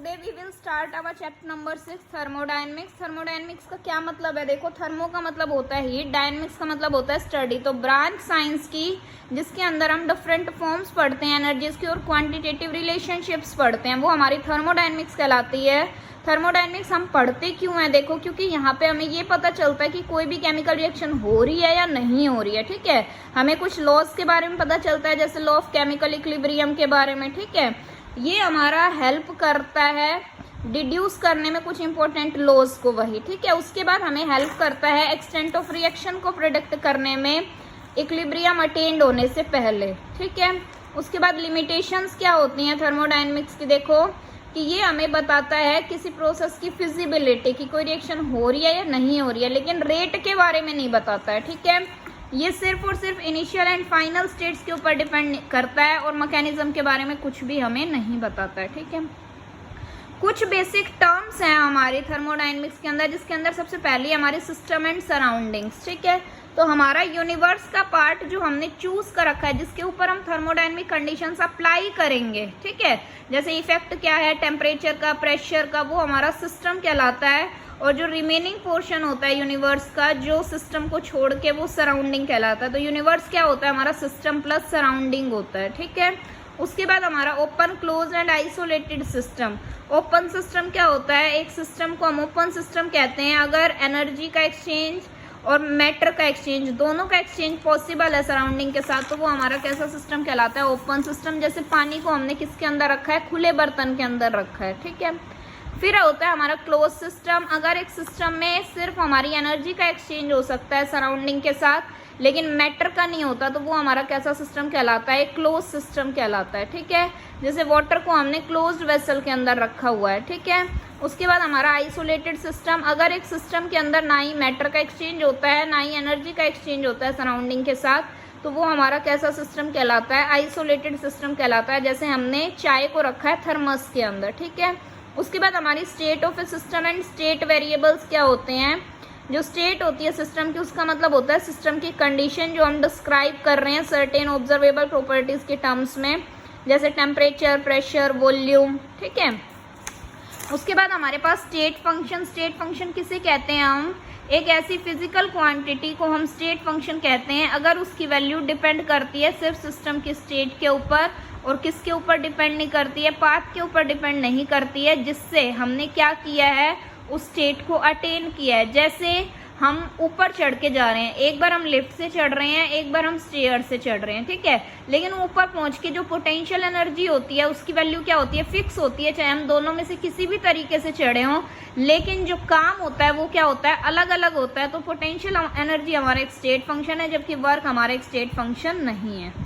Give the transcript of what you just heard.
Today we will start our chapter number 6 thermodynamics. Thermodynamics का क्या मतलब है? देखो, थर्मो का मतलब होता है हीट, डायनेमिक्स का मतलब होता है स्टडी। तो ब्रांच साइंस की जिसके अंदर हम डिफरेंट फॉर्म्स पढ़ते हैं एनर्जीज की और क्वांटिटेटिव रिलेशनशिप्स पढ़ते हैं, वो हमारी थर्मोडायनेमिक्स कहलाती है। थर्मोडायनेमिक्स हम पढ़ते क्यों हैं? देखो, क्योंकि यहाँ पे हमें ये पता चलता है कि कोई भी केमिकल रिएक्शन हो रही है या नहीं हो रही है। ठीक है, हमें कुछ लॉज के बारे में पता चलता है, जैसे लॉ ऑफ केमिकल इक्विलिब्रियम के बारे में। ठीक है, ये हमारा हेल्प करता है डिड्यूस करने में कुछ इंपॉर्टेंट लॉज को, वही। ठीक है, उसके बाद हमें हेल्प करता है एक्सटेंट ऑफ रिएक्शन को प्रेडिक्ट करने में इक्विलिब्रियम अटेन्ड होने से पहले। ठीक है, उसके बाद लिमिटेशंस क्या होती हैं थर्मोडायनेमिक्स की? देखो कि ये हमें बताता है किसी प्रोसेस की फिजिबिलिटी, कि कोई रिएक्शन हो रही है या नहीं हो रही है, लेकिन रेट के बारे में नहीं बताता है। ठीक है, ये सिर्फ और सिर्फ इनिशियल एंड फाइनल स्टेट्स के ऊपर डिपेंड करता है और मैकेनिज्म के बारे में कुछ भी हमें नहीं बताता है। ठीक है, कुछ बेसिक टर्म्स हैं हमारी थर्मोडायनेमिक्स के अंदर, जिसके अंदर सबसे पहले हमारी सिस्टम एंड सराउंडिंग्स। ठीक है, तो हमारा यूनिवर्स का पार्ट जो हमने चूज कर रखा है, जिसके ऊपर हम थर्मोडायनेमिक कंडीशंस अप्लाई करेंगे। ठीक है, जैसे इफेक्ट क्या है टेम्परेचर का, प्रेशर का, वो हमारा सिस्टम कहलाता है। और जो रिमेनिंग पोर्शन होता है यूनिवर्स का, जो सिस्टम को छोड़ के, वो सराउंडिंग कहलाता है। तो यूनिवर्स क्या होता है? हमारा सिस्टम प्लस सराउंडिंग होता है। ठीक है, उसके बाद हमारा open, close and isolated system. Open system क्या होता है? एक सिस्टम को हम ओपन सिस्टम कहते हैं अगर एनर्जी का एक्सचेंज और मैटर का एक्सचेंज, दोनों का एक्सचेंज पॉसिबल है सराउंडिंग के साथ, तो वो हमारा कैसा सिस्टम कहलाता है? Open system. जैसे पानी को हमने किसके अंदर रखा है? खुले बर्तन के अंदर रखा है। ठीक है, फिर होता है हमारा क्लोज सिस्टम। अगर एक सिस्टम में सिर्फ हमारी एनर्जी का एक्सचेंज हो सकता है सराउंडिंग के साथ, लेकिन मैटर का नहीं होता, तो वो हमारा कैसा सिस्टम कहलाता है? क्लोज सिस्टम कहलाता है। ठीक है, जैसे वाटर को हमने क्लोज्ड वेसल के अंदर रखा हुआ है। ठीक है, उसके बाद हमारा आइसोलेटेड सिस्टम। अगर एक सिस्टम के अंदर ना ही मैटर का एक्सचेंज होता है, ना ही एनर्जी का एक्सचेंज होता है सराउंडिंग के साथ, तो वो हमारा कैसा सिस्टम कहलाता है? आइसोलेटेड सिस्टम कहलाता है। जैसे हमने चाय को रखा है थर्मस के अंदर। ठीक है, उसके बाद हमारी state of A system and state variables क्या होते हैं? जो स्टेट होती है सिस्टम की, उसका मतलब होता है सिस्टम की कंडीशन जो हम डिस्क्राइब कर रहे हैं सर्टेन ऑब्जर्वेबल प्रॉपर्टीज के टर्म्स में, जैसे टेम्परेचर, प्रेशर, वॉल्यूम। ठीक है, उसके बाद हमारे पास स्टेट फंक्शन। स्टेट फंक्शन किसे कहते हैं? हम एक ऐसी फिजिकल क्वांटिटी को हम स्टेट फंक्शन कहते हैं अगर उसकी वैल्यू डिपेंड करती है सिर्फ सिस्टम की स्टेट के ऊपर, और किसके ऊपर डिपेंड नहीं करती है? पाथ के ऊपर डिपेंड नहीं करती है, जिससे हमने क्या किया है? उस स्टेट को अटेन किया है। जैसे हम ऊपर चढ़ के जा रहे हैं, एक बार हम लिफ्ट से चढ़ रहे हैं, एक बार हम स्टेयर से चढ़ रहे हैं। ठीक है, लेकिन ऊपर पहुंच के जो पोटेंशियल एनर्जी होती है उसकी वैल्यू क्या होती है? फिक्स होती है, चाहे हम दोनों में से किसी भी तरीके से चढ़े हों, लेकिन जो काम होता है वो क्या होता है? अलग अलग होता है। तो पोटेंशियल एनर्जी हमारा एक स्टेट फंक्शन है, जबकि वर्क हमारा एक स्टेट फंक्शन नहीं है।